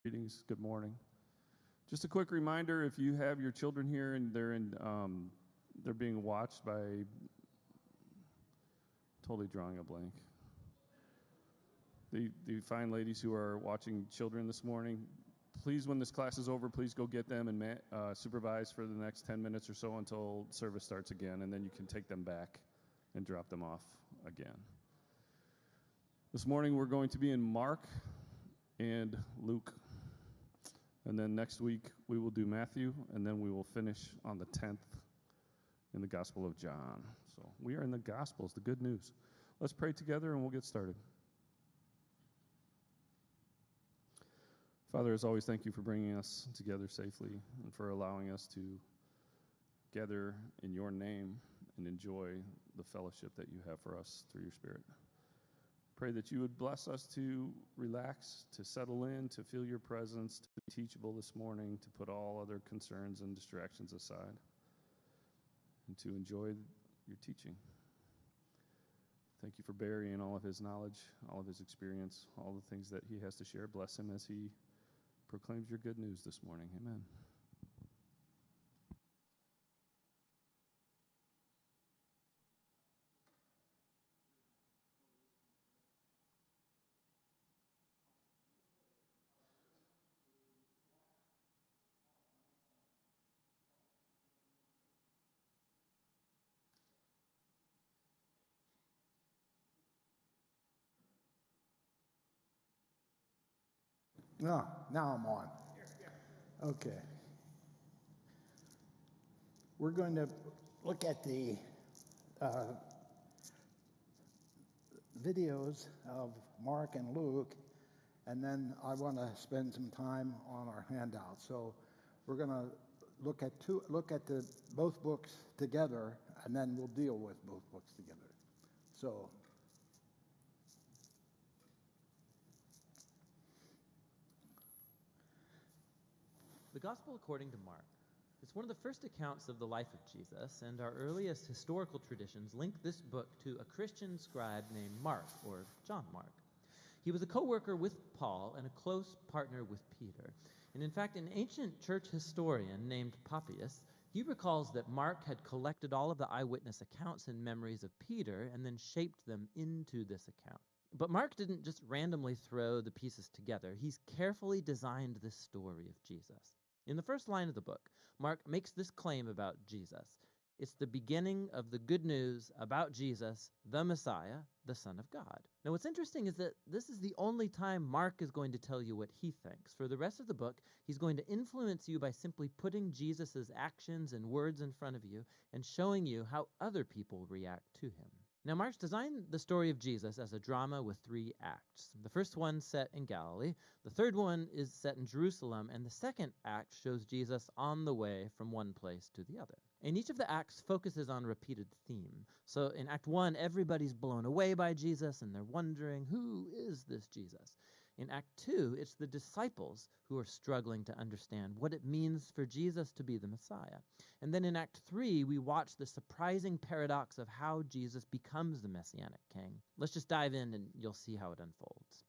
Greetings. Good morning. Just a quick reminder: if you have your children here and they're being watched by, totally drawing a blank. The fine ladies who are watching children this morning, please, when this class is over, please go get them and supervise for the next 10 minutes or so until service starts again, and then you can take them back and drop them off again. This morning we're going to be in Mark and Luke. And then next week we will do Matthew, and then we will finish on the 10th in the Gospel of John. So we are in the Gospels, the good news. Let's pray together and we'll get started. Father, as always, thank you for bringing us together safely and for allowing us to gather in your name and enjoy the fellowship that you have for us through your Spirit. Pray that you would bless us to relax, to settle in, to feel your presence, to be teachable this morning, to put all other concerns and distractions aside, and to enjoy your teaching. Thank you for Barry and all of his knowledge, all of his experience, all the things that he has to share. Bless him as he proclaims your good news this morning. Amen. No, now I'm on. Okay. We're going to look at the videos of Mark and Luke, and then I want to spend some time on our handout. So we're going to look at both books together, and then we'll deal with both books together. So The Gospel according to Mark. It's one of the first accounts of the life of Jesus, and our earliest historical traditions link this book to a Christian scribe named Mark, or John Mark. He was a co-worker with Paul and a close partner with Peter. And in fact, an ancient church historian named Papias, he recalls that Mark had collected all of the eyewitness accounts and memories of Peter and then shaped them into this account. But Mark didn't just randomly throw the pieces together. He's carefully designed this story of Jesus. In the first line of the book, Mark makes this claim about Jesus. It's the beginning of the good news about Jesus, the Messiah, the Son of God. Now, what's interesting is that this is the only time Mark is going to tell you what he thinks. For the rest of the book, he's going to influence you by simply putting Jesus' actions and words in front of you and showing you how other people react to him. Now, Mark's designed the story of Jesus as a drama with 3 acts. The first one set in Galilee, the third one is set in Jerusalem, and the second act shows Jesus on the way from one place to the other. And each of the acts focuses on a repeated theme. So in Act 1, everybody's blown away by Jesus, and they're wondering, who is this Jesus? In Act 2, it's the disciples who are struggling to understand what it means for Jesus to be the Messiah. And then in Act 3, we watch the surprising paradox of how Jesus becomes the Messianic king. Let's just dive in and you'll see how it unfolds.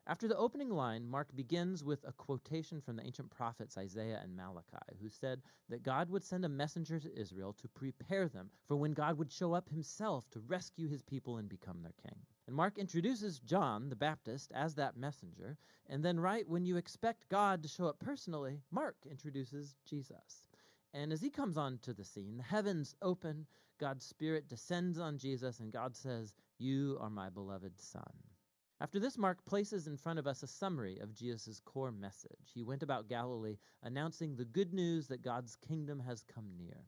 After the opening line, Mark begins with a quotation from the ancient prophets Isaiah and Malachi, who said that God would send a messenger to Israel to prepare them for when God would show up himself to rescue his people and become their king. And Mark introduces John the Baptist as that messenger, and then right when you expect God to show up personally, Mark introduces Jesus. And as he comes onto the scene, the heavens open, God's Spirit descends on Jesus, and God says, "You are my beloved Son." After this, Mark places in front of us a summary of Jesus' core message. He went about Galilee announcing the good news that God's kingdom has come near.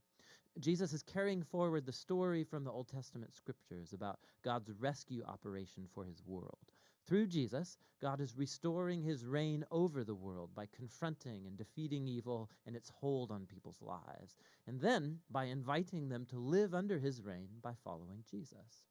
Jesus is carrying forward the story from the Old Testament scriptures about God's rescue operation for his world. Through Jesus, God is restoring his reign over the world by confronting and defeating evil and its hold on people's lives, and then by inviting them to live under his reign by following Jesus.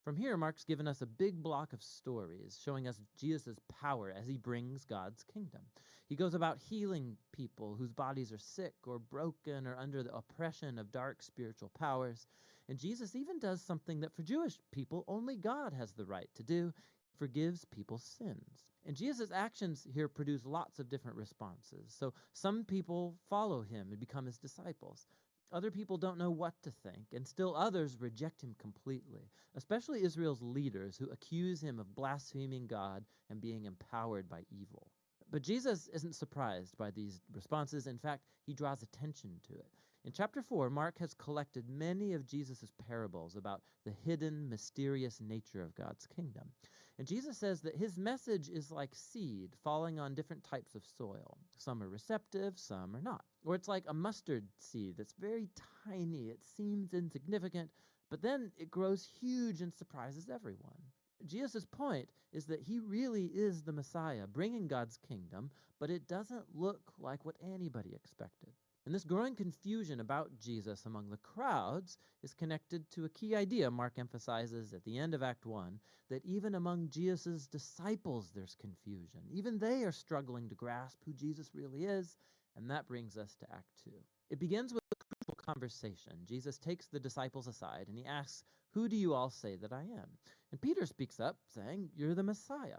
From here, Mark's given us a big block of stories showing us Jesus' power as he brings God's kingdom. He goes about healing people whose bodies are sick or broken or under the oppression of dark spiritual powers. And Jesus even does something that for Jewish people only God has the right to do. forgives people's sins. And Jesus' actions here produce lots of different responses. So some people follow him and become his disciples. Other people don't know what to think, and still others reject him completely, especially Israel's leaders who accuse him of blaspheming God and being empowered by evil. But Jesus isn't surprised by these responses. In fact, he draws attention to it. In chapter 4, Mark has collected many of Jesus' parables about the hidden, mysterious nature of God's kingdom. And Jesus says that his message is like seed falling on different types of soil. Some are receptive, some are not. Or it's like a mustard seed that's very tiny. It seems insignificant, but then it grows huge and surprises everyone. Jesus' point is that he really is the Messiah, bringing God's kingdom, but it doesn't look like what anybody expected. And this growing confusion about Jesus among the crowds is connected to a key idea Mark emphasizes at the end of Act 1, that even among Jesus' disciples there's confusion. Even they are struggling to grasp who Jesus really is, and that brings us to Act 2. It begins with a crucial conversation. Jesus takes the disciples aside and he asks, "Who do you all say that I am?" And Peter speaks up, saying, "You're the Messiah."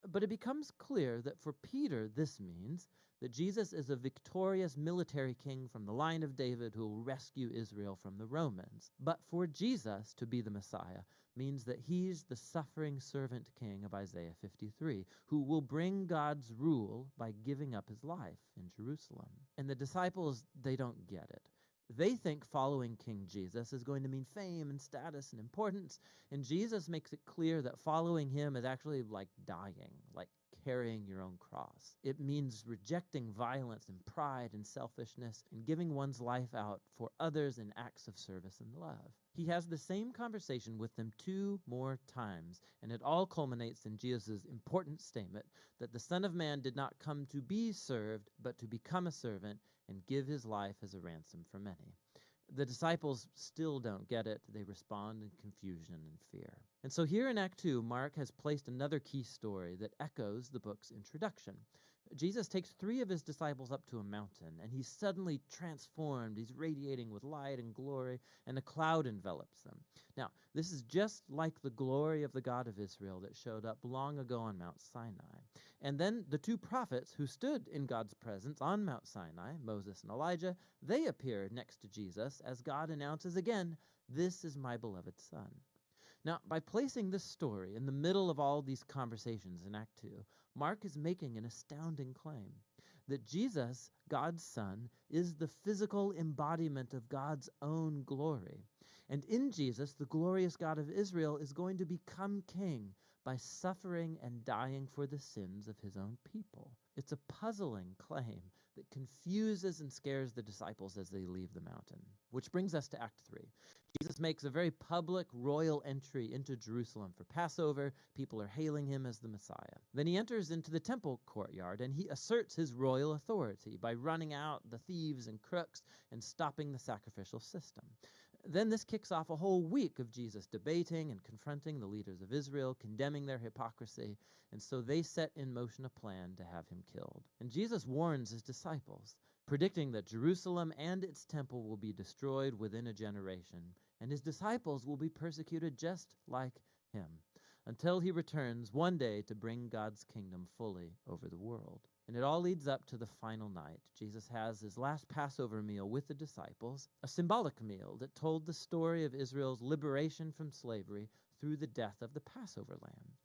But it becomes clear that for Peter this means that Jesus is a victorious military king from the line of David who will rescue Israel from the Romans. But for Jesus to be the Messiah means that he's the suffering servant king of Isaiah 53, who will bring God's rule by giving up his life in Jerusalem. And the disciples, they don't get it. They think following King Jesus is going to mean fame and status and importance, and Jesus makes it clear that following him is actually like dying, like carrying your own cross. It means rejecting violence and pride and selfishness and giving one's life out for others in acts of service and love. He has the same conversation with them 2 more times, and it all culminates in Jesus' important statement that the Son of Man did not come to be served, but to become a servant and give his life as a ransom for many. The disciples still don't get it. They respond in confusion and fear. And so here in Act 2, Mark has placed another key story that echoes the book's introduction. Jesus takes 3 of his disciples up to a mountain, and he's suddenly transformed. He's radiating with light and glory, and a cloud envelops them. Now, this is just like the glory of the God of Israel that showed up long ago on Mount Sinai. And then the 2 prophets who stood in God's presence on Mount Sinai, Moses and Elijah, they appear next to Jesus as God announces again, "This is my beloved Son." Now, by placing this story in the middle of all these conversations in Act 2, Mark is making an astounding claim that Jesus, God's Son, is the physical embodiment of God's own glory. And in Jesus, the glorious God of Israel is going to become king by suffering and dying for the sins of his own people. It's a puzzling claim that confuses and scares the disciples as they leave the mountain. Which brings us to Act 3. Jesus makes a very public royal entry into Jerusalem for Passover. People are hailing him as the Messiah. Then he enters into the temple courtyard and he asserts his royal authority by running out the thieves and crooks and stopping the sacrificial system. Then this kicks off a whole week of Jesus debating and confronting the leaders of Israel, condemning their hypocrisy, and so they set in motion a plan to have him killed. And Jesus warns his disciples, predicting that Jerusalem and its temple will be destroyed within a generation, and his disciples will be persecuted just like him, until he returns one day to bring God's kingdom fully over the world. And it all leads up to the final night. Jesus has his last Passover meal with the disciples, a symbolic meal that told the story of Israel's liberation from slavery through the death of the Passover lamb.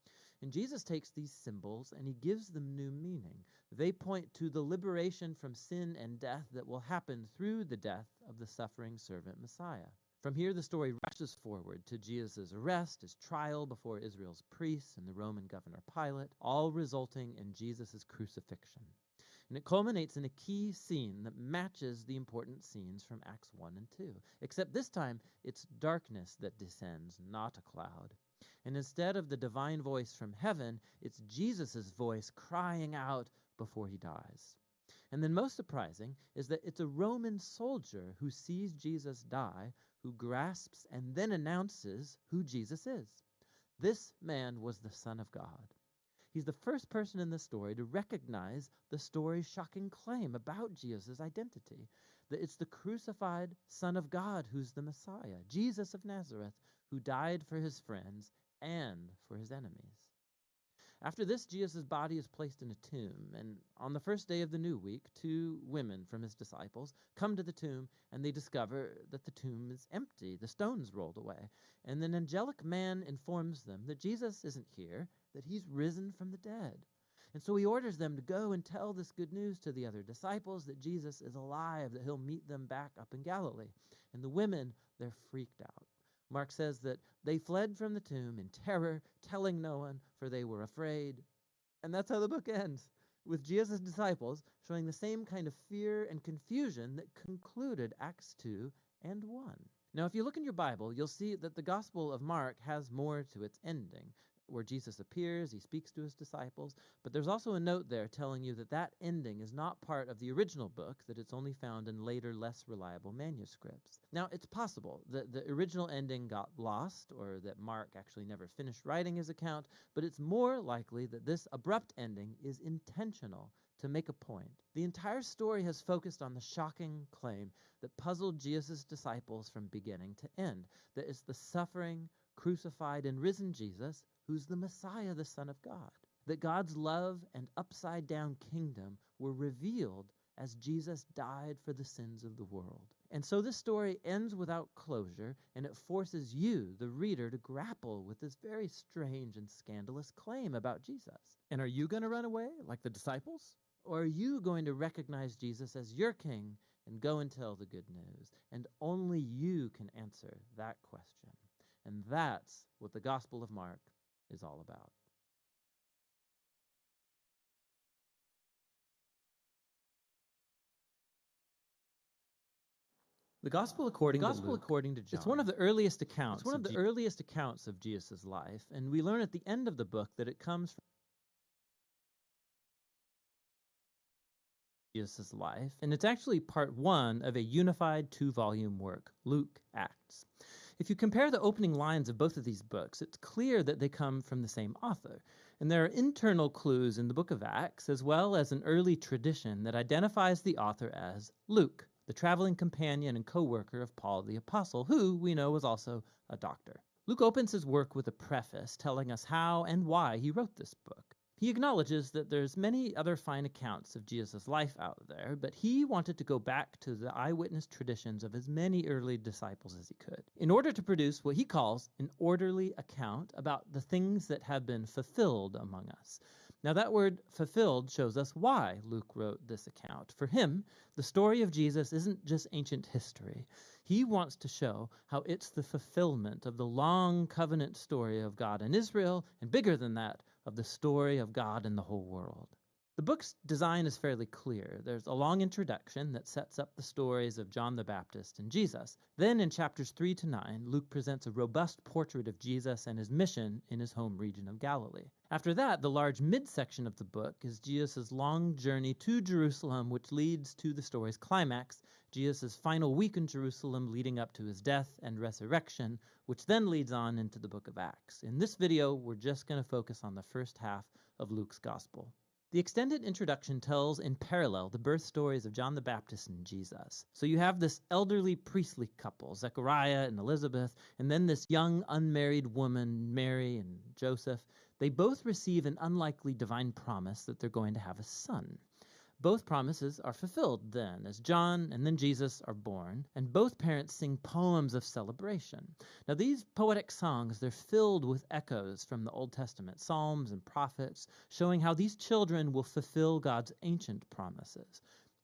And Jesus takes these symbols and he gives them new meaning. They point to the liberation from sin and death that will happen through the death of the suffering servant Messiah. From here, the story rushes forward to Jesus' arrest, his trial before Israel's priests and the Roman governor Pilate, all resulting in Jesus' crucifixion. And it culminates in a key scene that matches the important scenes from Acts 1 and 2, except this time it's darkness that descends, not a cloud. And instead of the divine voice from heaven, it's Jesus' voice crying out before he dies. And then most surprising is that it's a Roman soldier who sees Jesus die, who grasps and then announces who Jesus is. This man was the Son of God. He's the first person in the story to recognize the story's shocking claim about Jesus' identity, that it's the crucified Son of God who's the Messiah, Jesus of Nazareth, who died for his friends and for his enemies. After this, Jesus' body is placed in a tomb, and on the first day of the new week, 2 women from his disciples come to the tomb, and they discover that the tomb is empty, the stone's rolled away, and an angelic man informs them that Jesus isn't here, that he's risen from the dead. And so he orders them to go and tell this good news to the other disciples, that Jesus is alive, that he'll meet them back up in Galilee. And the women, they're freaked out. Mark says that they fled from the tomb in terror, telling no one, for they were afraid. And that's how the book ends, with Jesus' disciples showing the same kind of fear and confusion that concluded Acts 2 and 1. Now, if you look in your Bible, you'll see that the Gospel of Mark has more to its ending, where Jesus appears, he speaks to his disciples, but there's also a note there telling you that that ending is not part of the original book, that it's only found in later, less reliable manuscripts. Now, it's possible that the original ending got lost, or that Mark actually never finished writing his account, but it's more likely that this abrupt ending is intentional to make a point. The entire story has focused on the shocking claim that puzzled Jesus' disciples from beginning to end, that it's the suffering, crucified, and risen Jesus who's the Messiah, the Son of God. That God's love and upside-down kingdom were revealed as Jesus died for the sins of the world. And so this story ends without closure, and it forces you, the reader, to grapple with this very strange and scandalous claim about Jesus. And are you going to run away like the disciples? Or are you going to recognize Jesus as your king and go and tell the good news? And only you can answer that question. And that's what the Gospel of Mark is all about. The Gospel according to John. It's one of the earliest accounts. Of Jesus' life, and we learn at the end of the book that it comes from Jesus' life, and it's actually part 1 of a unified 2-volume work, Luke Acts. If you compare the opening lines of both of these books, it's clear that they come from the same author. And there are internal clues in the book of Acts, as well as an early tradition that identifies the author as Luke, the traveling companion and co-worker of Paul the Apostle, who we know was also a doctor. Luke opens his work with a preface telling us how and why he wrote this book. He acknowledges that there's many other fine accounts of Jesus' life out there, but he wanted to go back to the eyewitness traditions of as many early disciples as he could, in order to produce what he calls an orderly account about the things that have been fulfilled among us. Now that word fulfilled shows us why Luke wrote this account. For him, the story of Jesus isn't just ancient history. He wants to show how it's the fulfillment of the long covenant story of God and Israel, and bigger than that, of the story of God in the whole world. The book's design is fairly clear. There's a long introduction that sets up the stories of John the Baptist and Jesus. Then in chapters 3 to 9, Luke presents a robust portrait of Jesus and his mission in his home region of Galilee. After that, the large midsection of the book is Jesus' long journey to Jerusalem, which leads to the story's climax, Jesus' final week in Jerusalem leading up to his death and resurrection, which then leads on into the book of Acts. In this video, we're just going to focus on the first half of Luke's gospel. The extended introduction tells in parallel the birth stories of John the Baptist and Jesus. So you have this elderly priestly couple, Zechariah and Elizabeth, and then this young unmarried woman, Mary and Joseph. They both receive an unlikely divine promise that they're going to have a son. Both promises are fulfilled then, as John and then Jesus are born, and both parents sing poems of celebration. Now these poetic songs, they're filled with echoes from the Old Testament, psalms and prophets, showing how these children will fulfill God's ancient promises.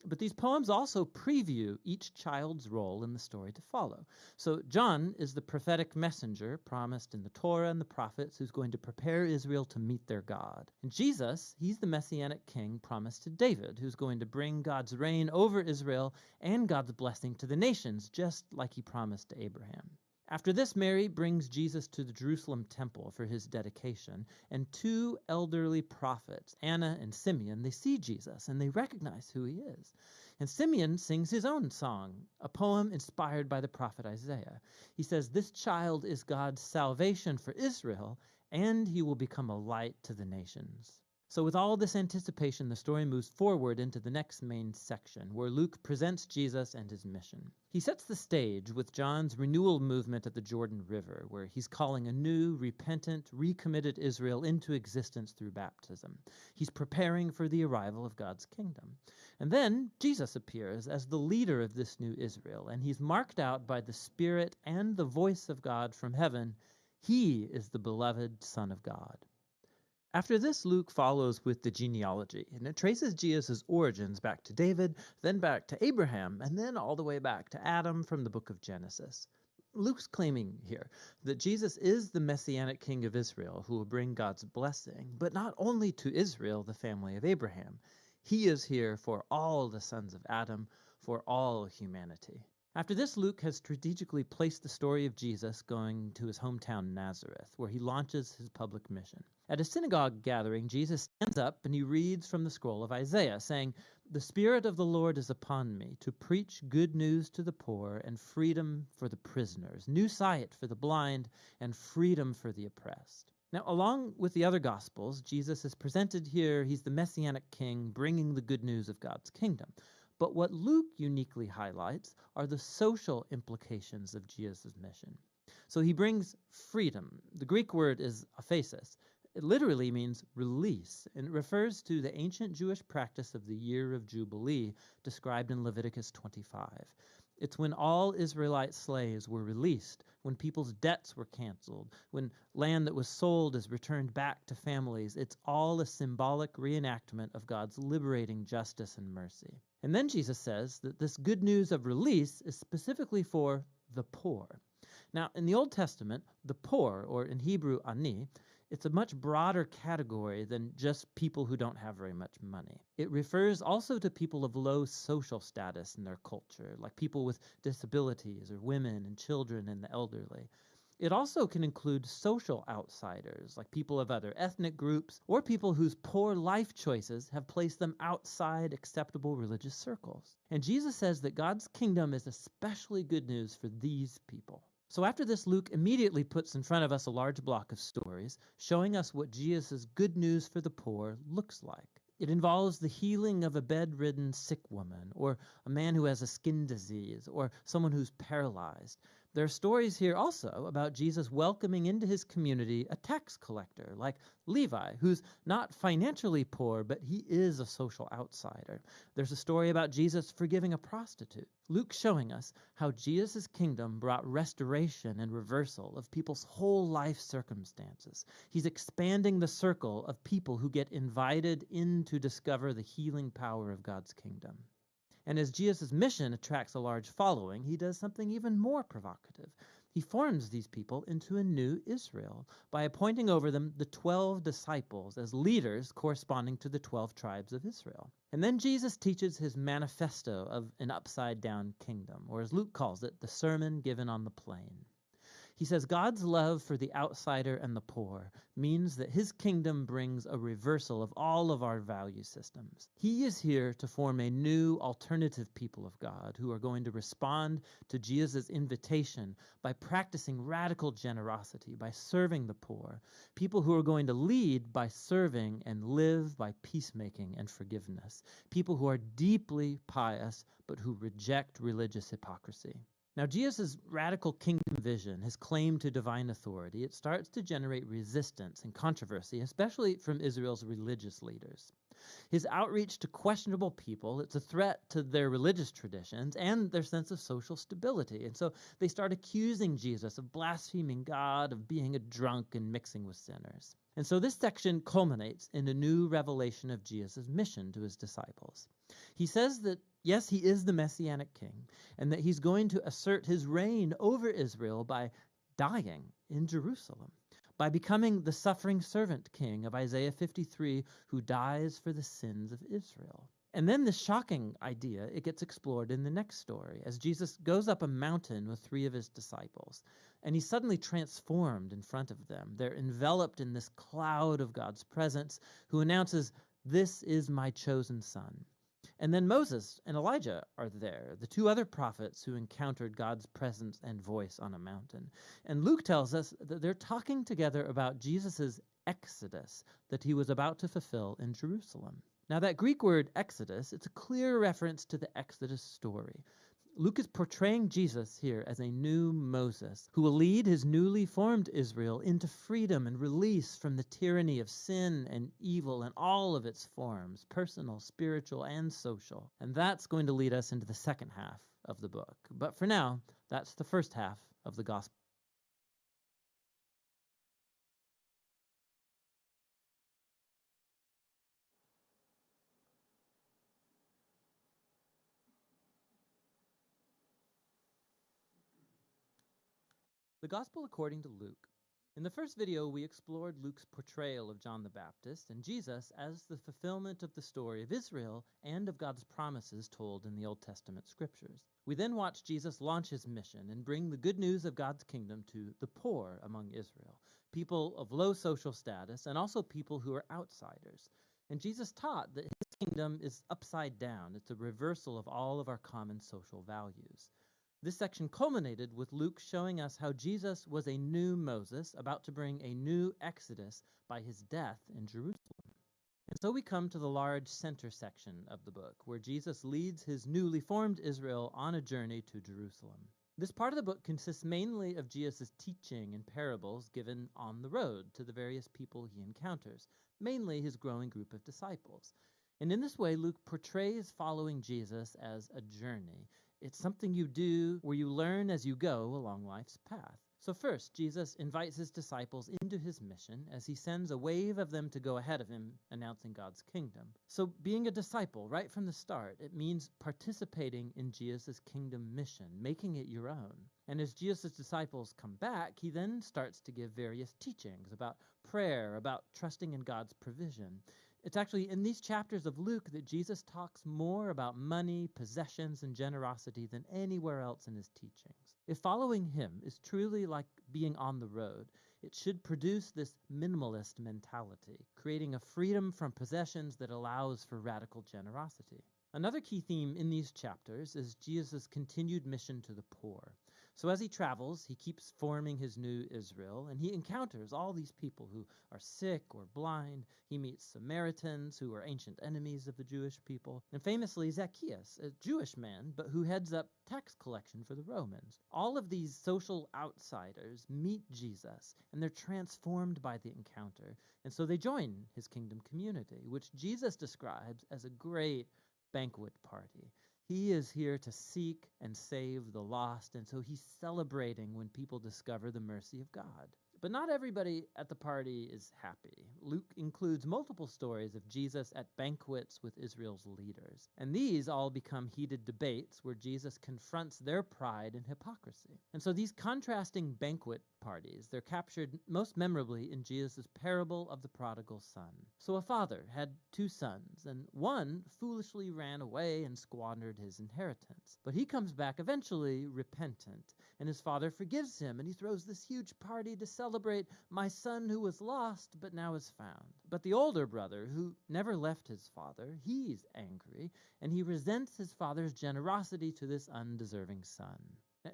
But these poems also preview each child's role in the story to follow. So John is the prophetic messenger promised in the Torah and the prophets who's going to prepare Israel to meet their God. And Jesus, he's the messianic king promised to David, who's going to bring God's reign over Israel and God's blessing to the nations, just like he promised to Abraham. After this, Mary brings Jesus to the Jerusalem temple for his dedication, and 2 elderly prophets, Anna and Simeon, they see Jesus and they recognize who he is. And Simeon sings his own song, a poem inspired by the prophet Isaiah. He says, "This child is God's salvation for Israel, and he will become a light to the nations." So with all this anticipation, the story moves forward into the next main section, where Luke presents Jesus and his mission. He sets the stage with John's renewal movement at the Jordan River, where he's calling a new, repentant, recommitted Israel into existence through baptism. He's preparing for the arrival of God's kingdom. And then Jesus appears as the leader of this new Israel, and he's marked out by the Spirit and the voice of God from heaven. He is the beloved Son of God. After this, Luke follows with the genealogy, and it traces Jesus' origins back to David, then back to Abraham, and then all the way back to Adam from the book of Genesis. Luke's claiming here that Jesus is the Messianic King of Israel who will bring God's blessing, but not only to Israel, the family of Abraham. He is here for all the sons of Adam, for all humanity. After this, Luke has strategically placed the story of Jesus going to his hometown Nazareth, where he launches his public mission. At a synagogue gathering, Jesus stands up and he reads from the scroll of Isaiah, saying, "The Spirit of the Lord is upon me, to preach good news to the poor and freedom for the prisoners, new sight for the blind and freedom for the oppressed." Now, along with the other Gospels, Jesus is presented here. He's the Messianic King bringing the good news of God's kingdom. But what Luke uniquely highlights are the social implications of Jesus' mission. So he brings freedom. The Greek word is aphesis. It literally means release, and it refers to the ancient Jewish practice of the year of Jubilee described in Leviticus 25. It's when all Israelite slaves were released, when people's debts were canceled, when land that was sold is returned back to families. It's all a symbolic reenactment of God's liberating justice and mercy. And then Jesus says that this good news of release is specifically for the poor. Now, in the Old Testament, the poor, or in Hebrew, ani, it's a much broader category than just people who don't have very much money. It refers also to people of low social status in their culture, like people with disabilities or women and children and the elderly. It also can include social outsiders, like people of other ethnic groups, or people whose poor life choices have placed them outside acceptable religious circles. And Jesus says that God's kingdom is especially good news for these people. So after this, Luke immediately puts in front of us a large block of stories, showing us what Jesus' good news for the poor looks like. It involves the healing of a bedridden sick woman, or a man who has a skin disease, or someone who's paralyzed. There are stories here also about Jesus welcoming into his community a tax collector like Levi, who's not financially poor, but he is a social outsider. There's a story about Jesus forgiving a prostitute. Luke's showing us how Jesus' kingdom brought restoration and reversal of people's whole life circumstances. He's expanding the circle of people who get invited in to discover the healing power of God's kingdom. And as Jesus' mission attracts a large following, he does something even more provocative. He forms these people into a new Israel by appointing over them the 12 disciples as leaders corresponding to the 12 tribes of Israel. And then Jesus teaches his manifesto of an upside-down kingdom, or as Luke calls it, the sermon given on the plain. He says God's love for the outsider and the poor means that his kingdom brings a reversal of all of our value systems. He is here to form a new alternative people of God who are going to respond to Jesus' invitation by practicing radical generosity, by serving the poor, people who are going to lead by serving and live by peacemaking and forgiveness, people who are deeply pious but who reject religious hypocrisy. Now, Jesus' radical kingdom vision, his claim to divine authority, it starts to generate resistance and controversy, especially from Israel's religious leaders. His outreach to questionable people, it's a threat to their religious traditions and their sense of social stability. And so they start accusing Jesus of blaspheming God, of being a drunk and mixing with sinners. And so this section culminates in a new revelation of Jesus' mission to his disciples. He says that, yes, he is the Messianic King, and that he's going to assert his reign over Israel by dying in Jerusalem, by becoming the suffering servant king of Isaiah 53 who dies for the sins of Israel. And then this shocking idea, it gets explored in the next story as Jesus goes up a mountain with 3 of his disciples, and he's suddenly transformed in front of them. They're enveloped in this cloud of God's presence, who announces, "This is my chosen son." And then Moses and Elijah are there, the two other prophets who encountered God's presence and voice on a mountain. And Luke tells us that they're talking together about Jesus' exodus that he was about to fulfill in Jerusalem. Now, that Greek word exodus, it's a clear reference to the Exodus story. Luke is portraying Jesus here as a new Moses who will lead his newly formed Israel into freedom and release from the tyranny of sin and evil in all of its forms, personal, spiritual, and social. And that's going to lead us into the second half of the book. But for now, that's the first half of the gospel. The Gospel according to Luke. In the first video, we explored Luke's portrayal of John the Baptist and Jesus as the fulfillment of the story of Israel and of God's promises told in the Old Testament scriptures. We then watched Jesus launch his mission and bring the good news of God's kingdom to the poor among Israel, people of low social status and also people who are outsiders. And Jesus taught that his kingdom is upside down. It's a reversal of all of our common social values. This section culminated with Luke showing us how Jesus was a new Moses about to bring a new Exodus by his death in Jerusalem. And so we come to the large center section of the book, where Jesus leads his newly formed Israel on a journey to Jerusalem. This part of the book consists mainly of Jesus' teaching and parables given on the road to the various people he encounters, mainly his growing group of disciples. And in this way, Luke portrays following Jesus as a journey. It's something you do where you learn as you go along life's path. So first, Jesus invites his disciples into his mission as he sends a wave of them to go ahead of him, announcing God's kingdom. So being a disciple right from the start, it means participating in Jesus' kingdom mission, making it your own. And as Jesus' disciples come back, he then starts to give various teachings about prayer, about trusting in God's provision. It's actually in these chapters of Luke that Jesus talks more about money, possessions, and generosity than anywhere else in his teachings. If following him is truly like being on the road, it should produce this minimalist mentality, creating a freedom from possessions that allows for radical generosity. Another key theme in these chapters is Jesus' continued mission to the poor. So as he travels, he keeps forming his new Israel, and he encounters all these people who are sick or blind. He meets Samaritans, who are ancient enemies of the Jewish people, and famously Zacchaeus, a Jewish man, but who heads up tax collection for the Romans. All of these social outsiders meet Jesus, and they're transformed by the encounter, and so they join his kingdom community, which Jesus describes as a great banquet party. He is here to seek and save the lost, and so he's celebrating when people discover the mercy of God. But not everybody at the party is happy. Luke includes multiple stories of Jesus at banquets with Israel's leaders. And these all become heated debates where Jesus confronts their pride and hypocrisy. And so these contrasting banquet parties, they're captured most memorably in Jesus' parable of the prodigal son. So a father had two sons, and one foolishly ran away and squandered his inheritance. But he comes back eventually repentant, and his father forgives him, and he throws this huge party to celebrate my son who was lost but now is found. But the older brother, who never left his father, he's angry, and he resents his father's generosity to this undeserving son.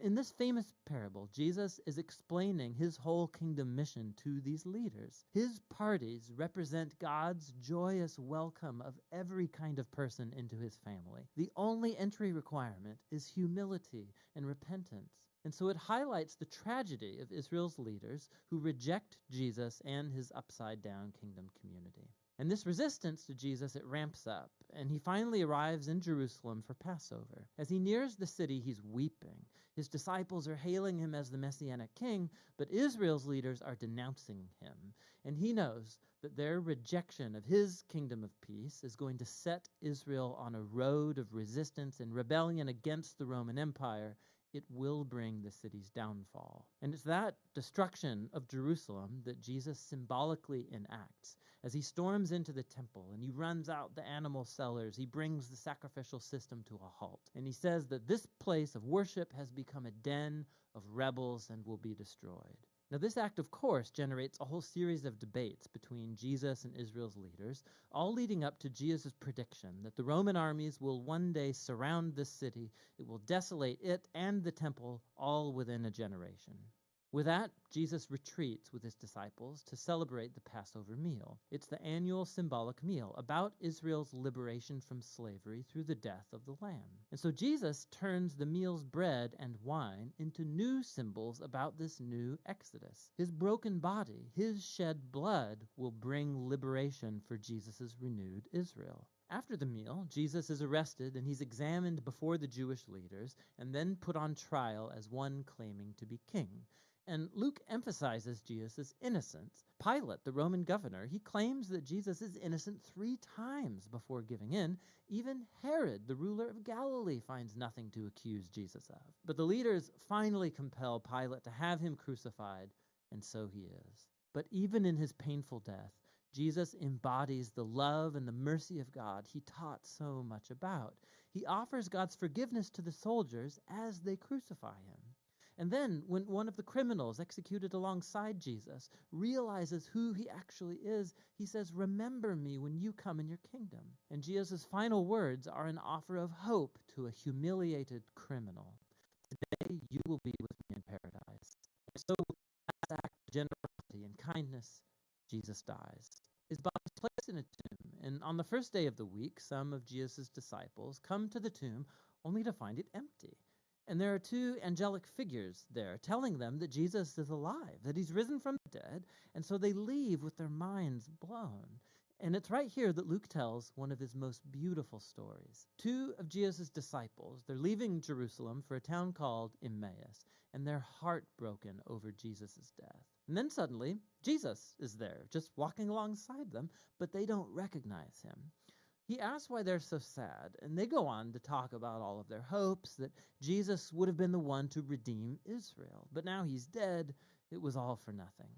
In this famous parable, Jesus is explaining his whole kingdom mission to these leaders. His parties represent God's joyous welcome of every kind of person into his family. The only entry requirement is humility and repentance. And so it highlights the tragedy of Israel's leaders who reject Jesus and his upside-down kingdom community. And this resistance to Jesus, it ramps up, and he finally arrives in Jerusalem for Passover. As he nears the city, he's weeping. His disciples are hailing him as the Messianic king, but Israel's leaders are denouncing him. And he knows that their rejection of his kingdom of peace is going to set Israel on a road of resistance and rebellion against the Roman Empire. It will bring the city's downfall. And it's that destruction of Jerusalem that Jesus symbolically enacts. As he storms into the temple and he runs out the animal sellers, he brings the sacrificial system to a halt. And he says that this place of worship has become a den of rebels and will be destroyed. Now, this act, of course, generates a whole series of debates between Jesus and Israel's leaders, all leading up to Jesus' prediction that the Roman armies will one day surround this city. It will desolate it and the temple all within a generation. With that, Jesus retreats with his disciples to celebrate the Passover meal. It's the annual symbolic meal about Israel's liberation from slavery through the death of the Lamb. And so Jesus turns the meal's bread and wine into new symbols about this new Exodus. His broken body, his shed blood will bring liberation for Jesus' renewed Israel. After the meal, Jesus is arrested and he's examined before the Jewish leaders and then put on trial as one claiming to be king. And Luke emphasizes Jesus' innocence. Pilate, the Roman governor, he claims that Jesus is innocent 3 times before giving in. Even Herod, the ruler of Galilee, finds nothing to accuse Jesus of. But the leaders finally compel Pilate to have him crucified, and so he is. But even in his painful death, Jesus embodies the love and the mercy of God he taught so much about. He offers God's forgiveness to the soldiers as they crucify him. And then, when one of the criminals executed alongside Jesus realizes who he actually is, he says, "Remember me when you come in your kingdom." And Jesus' final words are an offer of hope to a humiliated criminal. "Today you will be with me in paradise." And so, with that act of generosity and kindness, Jesus dies. His body is placed in a tomb, and on the first day of the week, some of Jesus' disciples come to the tomb only to find it empty. And there are 2 angelic figures there telling them that Jesus is alive, that he's risen from the dead, and so they leave with their minds blown. And it's right here that Luke tells one of his most beautiful stories. 2 of Jesus' disciples, they're leaving Jerusalem for a town called Emmaus, and they're heartbroken over Jesus' death. And then suddenly, Jesus is there, just walking alongside them, but they don't recognize him. He asks why they're so sad, and they go on to talk about all of their hopes, that Jesus would have been the one to redeem Israel. But now he's dead, it was all for nothing.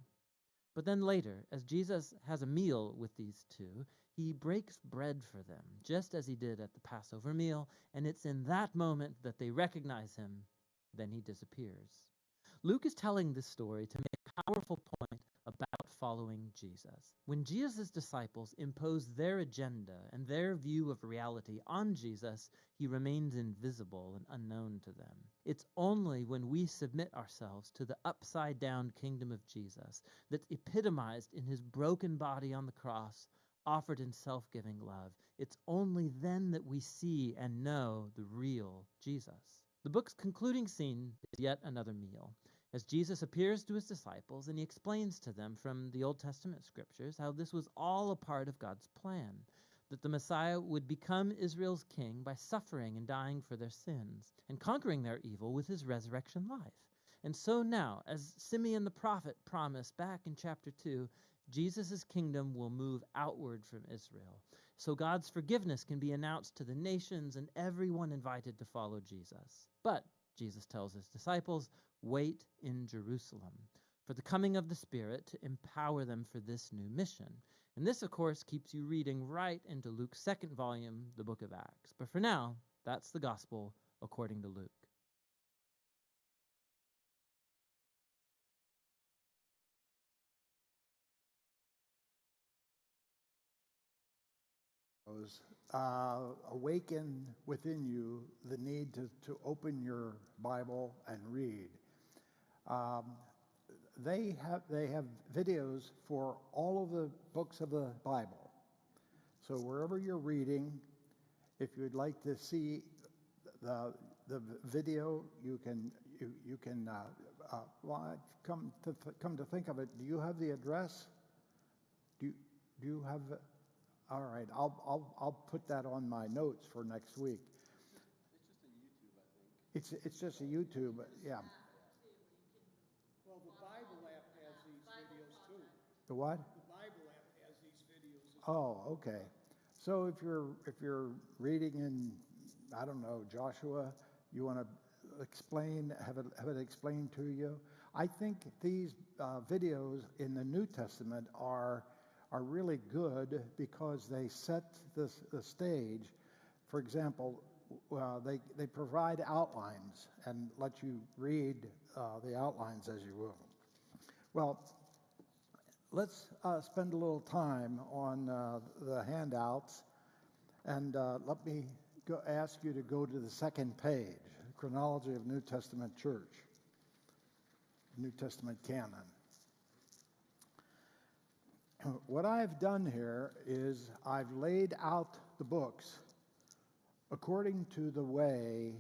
But then later, as Jesus has a meal with these 2, he breaks bread for them, just as he did at the Passover meal, and it's in that moment that they recognize him. Then he disappears. Luke is telling this story to make a powerful point about following Jesus. When Jesus' disciples impose their agenda and their view of reality on Jesus, he remains invisible and unknown to them. It's only when we submit ourselves to the upside-down kingdom of Jesus, that's epitomized in his broken body on the cross, offered in self-giving love, it's only then that we see and know the real Jesus. The book's concluding scene is yet another meal, as Jesus appears to his disciples and he explains to them from the Old Testament scriptures how this was all a part of God's plan, that the Messiah would become Israel's king by suffering and dying for their sins, and conquering their evil with his resurrection life. And so now, as Simeon the prophet promised back in chapter 2, Jesus' kingdom will move outward from Israel, so God's forgiveness can be announced to the nations and everyone invited to follow Jesus. But, Jesus tells his disciples, wait in Jerusalem for the coming of the Spirit to empower them for this new mission. And this, of course, keeps you reading right into Luke's 2nd volume, the book of Acts. But for now, that's the gospel according to Luke. Awaken within you the need to open your Bible and read. They have videos for all of the books of the Bible. So wherever you're reading, if you'd like to see the video, you can well, come to think of it, do you have the address? Do you have? All right, I'll put that on my notes for next week. It's just a YouTube, yeah. Well, the Bible app has these videos too. The what? The Bible app has these videos as well. Oh, okay. So if you're reading in, I don't know, Joshua, you want to have it explained to you. I think these videos in the New Testament are really good because they set the stage. For example, they provide outlines and let you read the outlines as you will. Well, let's spend a little time on the handouts, and let me ask you to go to the second page, Chronology of New Testament Church, New Testament Canon. What I've done here is I've laid out the books according to the way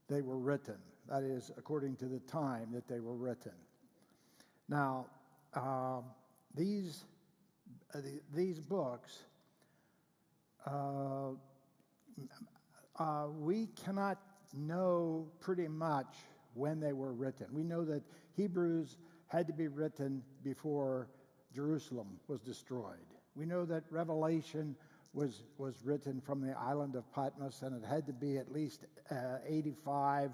they were written, that is, according to the time that they were written. Now, these books, we cannot know pretty much when they were written. We know that Hebrews had to be written before Jerusalem was destroyed. We know that Revelation was written from the island of Patmos, and it had to be at least 85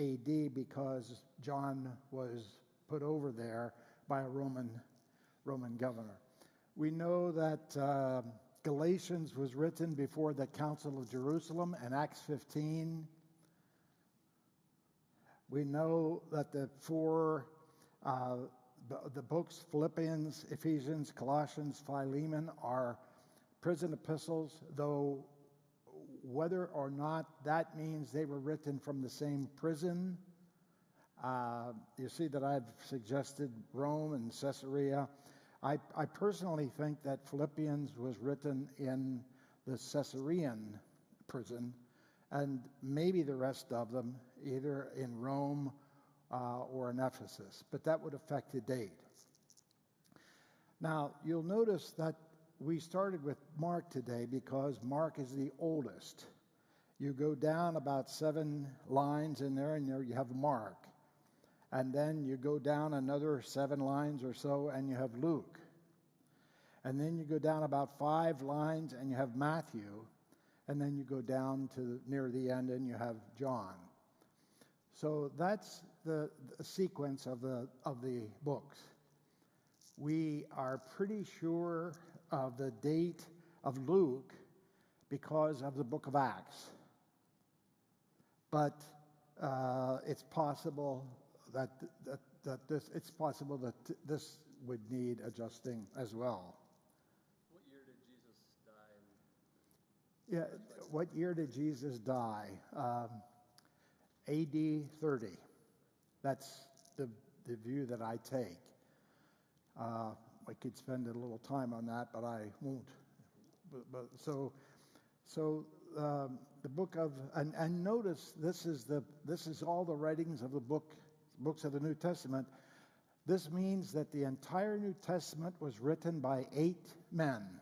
A.D. because John was put over there by a Roman governor. We know that Galatians was written before the Council of Jerusalem in Acts 15. We know that the books, Philippians, Ephesians, Colossians, Philemon, are prison epistles, though whether or not that means they were written from the same prison. You see that I've suggested Rome and Caesarea. I personally think that Philippians was written in the Caesarean prison, and maybe the rest of them either in Rome or in Ephesus, but that would affect the date. Now, you'll notice that we started with Mark today because Mark is the oldest. You go down about 7 lines in there, and there you have Mark. And then you go down another 7 lines or so, and you have Luke. And then you go down about 5 lines, and you have Matthew. And then you go down to near the end, and you have John. So that's the sequence of the books. We are pretty sure of the date of Luke because of the book of Acts. But it's possible that this would need adjusting as well. What year did Jesus die? Yeah, what year did Jesus die? AD 30. That's the view that I take. I could spend a little time on that, but I won't. So the book of and notice this is all the writings of the books of the New Testament. This means that the entire New Testament was written by 8 men.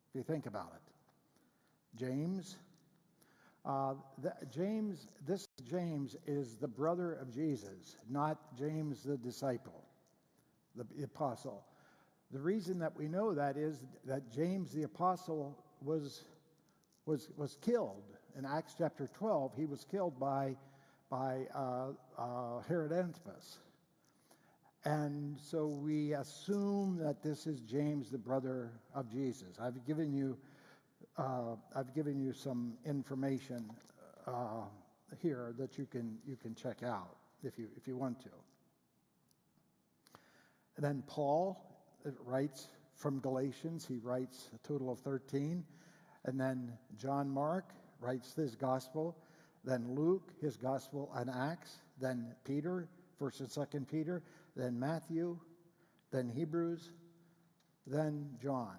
If you think about it, James. James is the brother of Jesus, not James the disciple, the apostle. The reason that we know that is that James the apostle was killed in Acts chapter 12. He was killed by Herod Antipas, and so we assume that this is James, the brother of Jesus. I've given you some information here that you can check out if you want to. And then Paul writes from Galatians. He writes a total of 13. And then John Mark writes his gospel. Then Luke, his gospel and Acts. Then Peter, 1st and 2nd Peter. Then Matthew. Then Hebrews. Then John.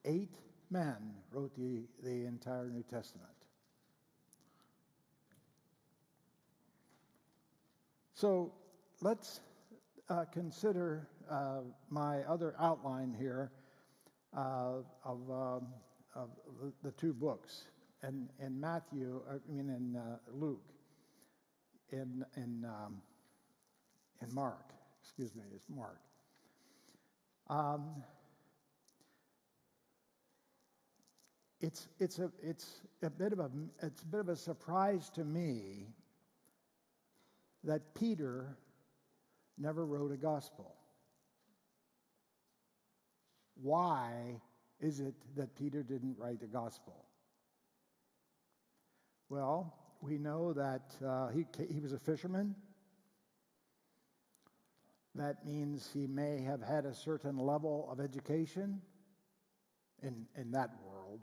8 men wrote the entire New Testament. So let's consider my other outline here of the 2 books, and in Luke, in Mark. Excuse me, it's Mark. It's a bit of a surprise to me that Peter never wrote a gospel. Why is it that Peter didn't write a gospel? Well, we know that he was a fisherman. That means he may have had a certain level of education in that world.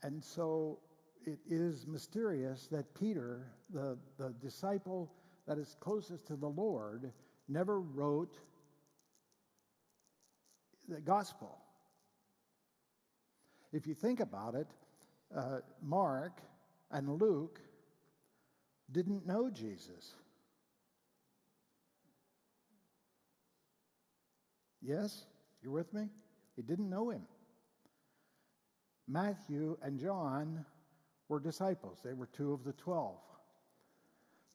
And so it is mysterious that Peter, the disciple that is closest to the Lord, never wrote the gospel. If you think about it, Mark and Luke didn't know Jesus. Yes? You're with me? He didn't know him. Matthew and John were disciples. They were 2 of the 12.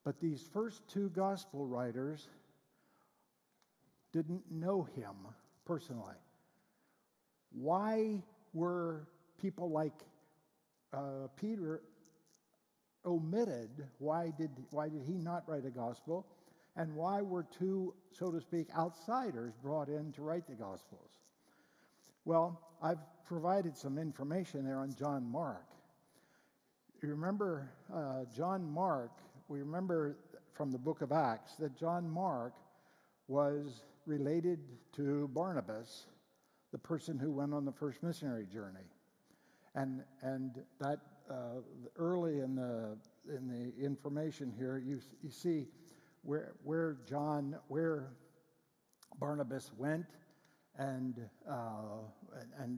But these first 2 gospel writers didn't know him personally. Why were people like Peter omitted? Why did he not write a gospel? And why were 2, so to speak, outsiders brought in to write the Gospels? Well, I've provided some information there on John Mark. You remember John Mark, we remember from the book of Acts that John Mark was related to Barnabas, the person who went on the first missionary journey. And that early in the information here, you see where Barnabas went and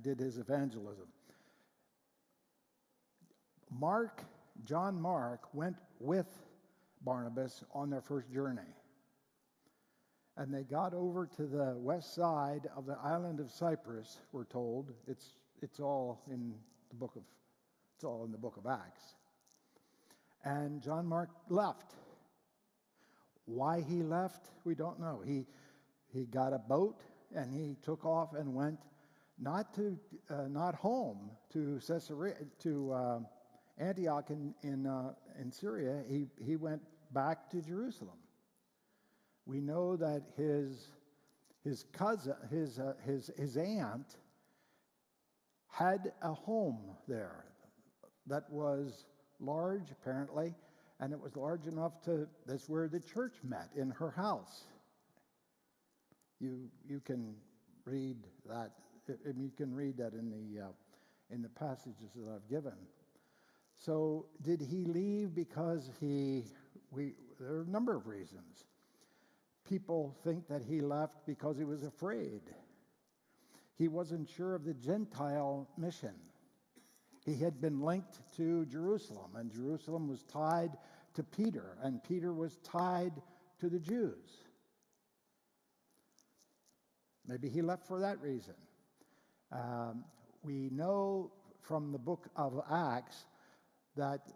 did his evangelism. John Mark went with Barnabas on their first journey. And they got over to the west side of the island of Cyprus, we're told. It's all in the book of Acts. And John Mark left. Why he left, we don't know. He got a boat and he took off and went not home to Caesarea, to Antioch in Syria. He went back to Jerusalem. We know that his cousin, his aunt, had a home there that was large, apparently, and it was large enough that's where the church met, in her house. You can read that. You can read that in the passages that I've given. So did he leave because there are a number of reasons. People think that he left because he was afraid. He wasn't sure of the Gentile mission. He had been linked to Jerusalem, and Jerusalem was tied to Peter, and Peter was tied to the Jews. Maybe he left for that reason. We know from the book of Acts that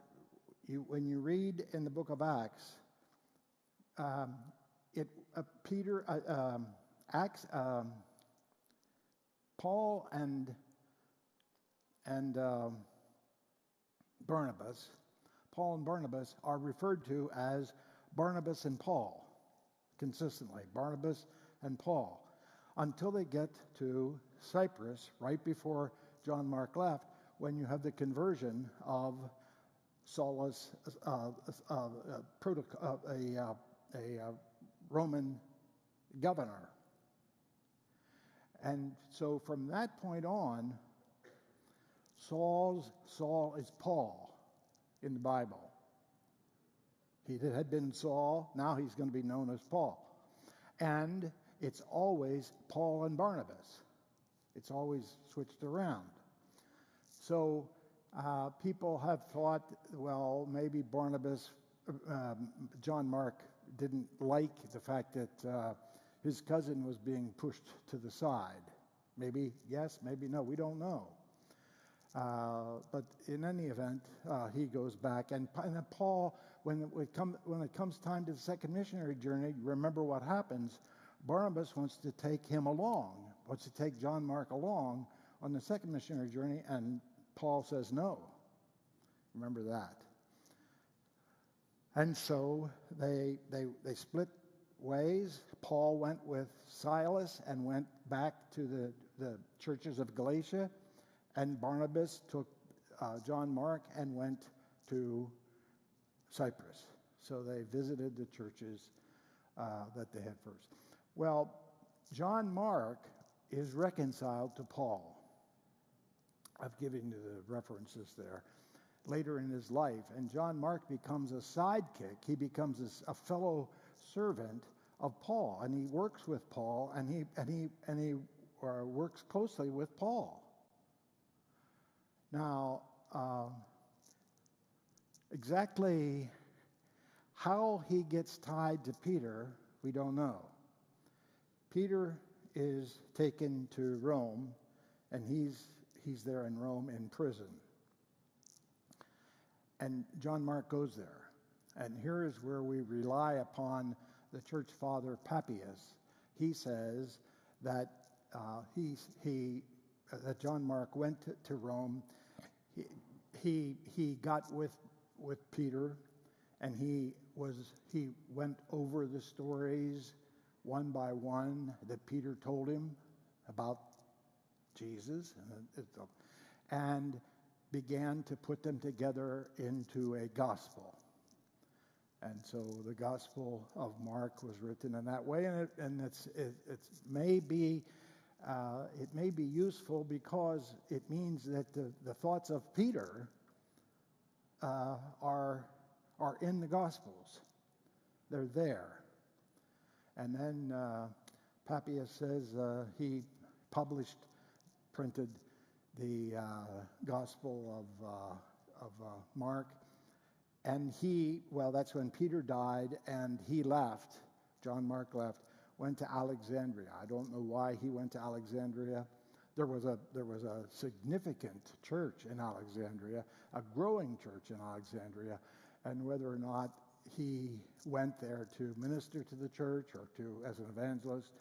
when you read in the book of Acts, Paul and Barnabas are referred to as Barnabas and Paul consistently, Barnabas and Paul, until they get to Cyprus right before John Mark left, when you have the conversion of Saulus, a Roman governor. And so from that point on, Saul is Paul in the Bible. He had been Saul, now he's going to be known as Paul. And it's always Paul and Barnabas. It's always switched around. So people have thought, well, maybe John Mark didn't like the fact that his cousin was being pushed to the side. Maybe yes, maybe no, we don't know. But in any event, he goes back. And Paul, when it comes time to the second missionary journey, remember what happens. Barnabas wants to take him along, wants to take John Mark along on the second missionary journey, and Paul says no. Remember that. And so they split ways. Paul went with Silas and went back to the churches of Galatia, and Barnabas took John Mark and went to Cyprus. So they visited the churches that they had first. Well, John Mark is reconciled to Paul. I've given you the references there. Later in his life, and John Mark becomes a sidekick. He becomes a fellow servant of Paul, and he works with Paul, and he works closely with Paul. Now, exactly how he gets tied to Peter, we don't know. Peter is taken to Rome, and he's there in Rome in prison. And John Mark goes there. And here is where we rely upon the church father Papias. He says that that John Mark went to Rome. He got with Peter, and he went over the stories one by one that Peter told him about Jesus, and began to put them together into a gospel. And so the Gospel of Mark was written in that way, and it may be useful because it means that the thoughts of Peter are in the Gospels. They're there. And then Papias says he printed the Gospel of Mark. And that's when Peter died, and he left. John Mark left, went to Alexandria. I don't know why he went to Alexandria. There was a significant church in Alexandria, a growing church in Alexandria, and whether or not he went there to minister to the church or as an evangelist,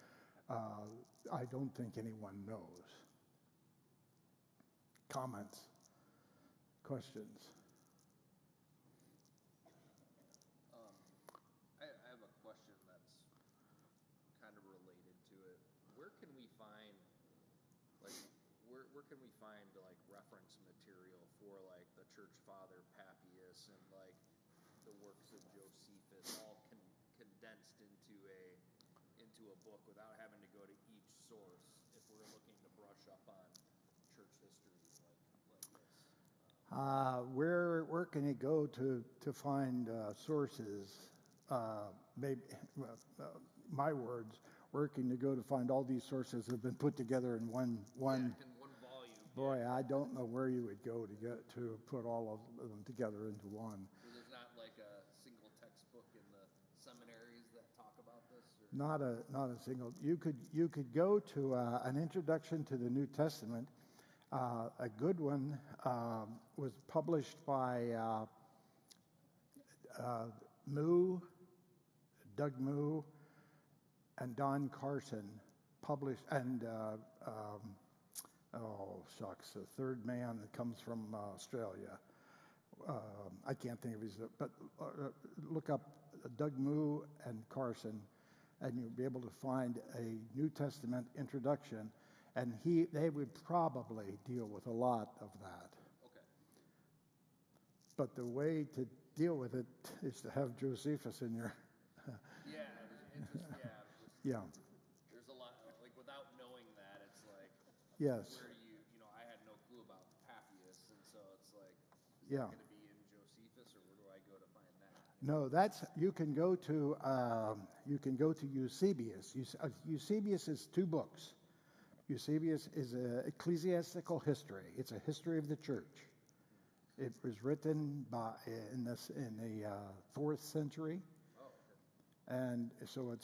I don't think anyone knows. Comments? Questions? I have a question that's kind of related to it. Where can we find reference material for like the church father Papias and like the works of Josephus all condensed into a book without having to go to each source if we're looking to brush up on church history like this? Where can you go to find sources? My words. Where can you go to find all these sources that have been put together in one? In one volume. Boy, I don't know where you would go to put all of them together into one. So there's not like a single textbook in the seminaries that talk about this? Or? Not a single. You could go to an introduction to the New Testament. A good one was published by Doug Moo, and Don Carson. Published, and the third man that comes from Australia. I can't think of his, but look up Doug Moo and Carson, and you'll be able to find a New Testament introduction, and they would probably deal with a lot of that. Okay. But the way to deal with it is to have Josephus in your. Yeah. There's a lot, like without knowing that, it's like. Yes. Where do I had no clue about Papias, and so it's like, is Yeah. that going to be in Josephus, or where do I go to find that? No, you can go to Eusebius. Eusebius is 2 books. Eusebius is an ecclesiastical history. It's a history of the church. It was written in the 4th century. And so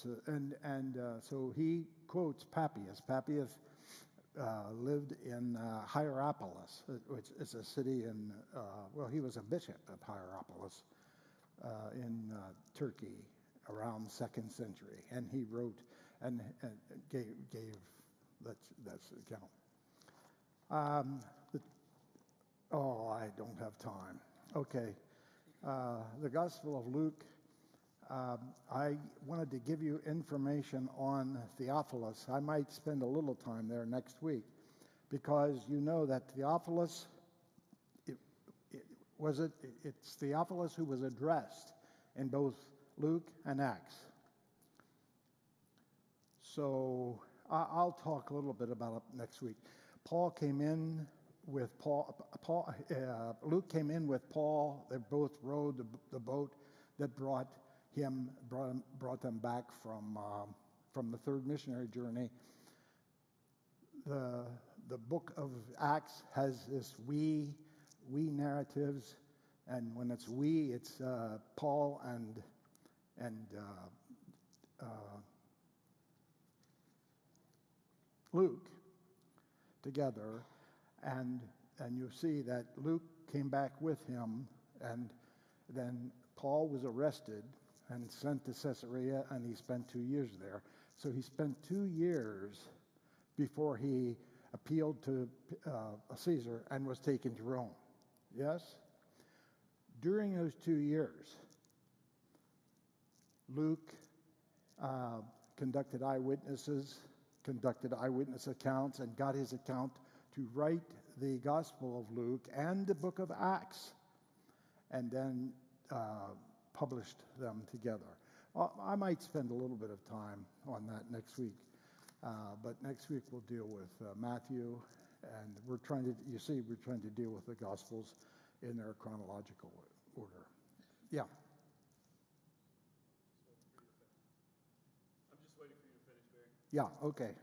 so he quotes Papias. Papias lived in Hierapolis, which is a city in, he was a bishop of Hierapolis in Turkey around the 2nd century. And he wrote and gave that's the account. I don't have time. Okay. The Gospel of Luke. I wanted to give you information on Theophilus. I might spend a little time there next week, because you know that Theophilus, it's Theophilus who was addressed in both Luke and Acts. So I'll talk a little bit about it next week. Paul came in with Luke came in with Paul. They both rowed the boat that brought them back from the third missionary journey. The book of Acts has this we narratives, and when it's we, it's Paul and Luke together, and you see that Luke came back with him, and then Paul was arrested and sent to Caesarea, and he spent 2 years there. So he spent 2 years before he appealed to Caesar and was taken to Rome. Yes? During those 2 years, Luke conducted eyewitness accounts, and got his account to write the Gospel of Luke and the book of Acts, and then published them together. I might spend a little bit of time on that next week, but next week we'll deal with Matthew, and we're trying to deal with the Gospels in their chronological order. Yeah. I'm just waiting for you to finish, Barry. Yeah, okay.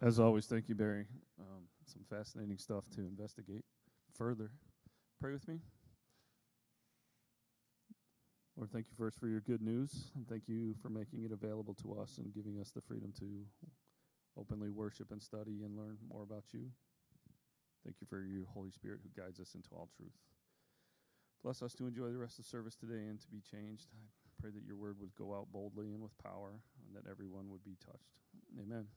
As always, thank you, Barry. Some fascinating stuff to investigate further. Pray with me. Lord, thank you first for your good news, and thank you for making it available to us and giving us the freedom to openly worship and study and learn more about you. Thank you for your Holy Spirit who guides us into all truth. Bless us to enjoy the rest of the service today and to be changed. I pray that your word would go out boldly and with power, and that everyone would be touched. Amen.